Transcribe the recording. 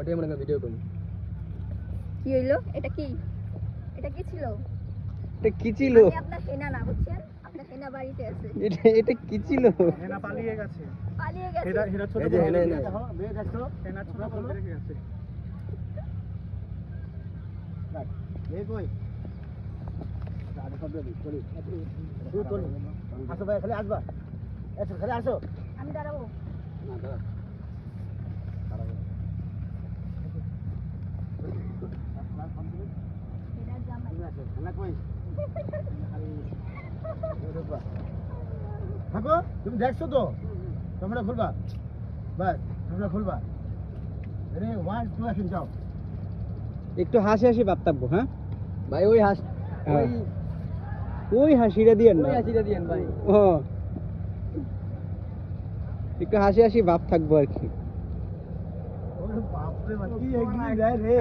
ওটাই মনে ভিডিও করি। কি হইলো? এটা কি ছিল? এটা কি ছিল? আমি আপনার হেনা না বুঝছেন? আপনার হেনা বাড়িতে আছে। এটা কি ছিল? হেনা পালিয়ে গেছে। হেনা ছোট এই যে হেনা, হেনা। দেখো বেয়ে দেখছো হেনা ছোট বল রেখে গেছে। রাখ এই কই আরে সব দিয়ে চলি চলি আসো ভাই খালি আসবা এসো খালি আসো আমি দাঁড়াবো। না দাঁড়া দাঁড়াবো হেনার জামাই। তুমি আসো হেনা কই থাকো তুমি দেখছো তো তোমরা খুলবা বাস তোমরা খুলবা রে 1 2 অ্যাকশন যাও একটু হাসি হাসি ভাব থাকবো, হ্যাঁ? ভাই ওই হাস হ্যাঁ। ওই হাসিটা দিয়েন না। ওই হাসিটা দিয়েন ভাই। ও একটু হাসি হাসি ভাব থাকবো আর কি। ওরে বাপ রে বাপ কি এগিয়ে যায় রে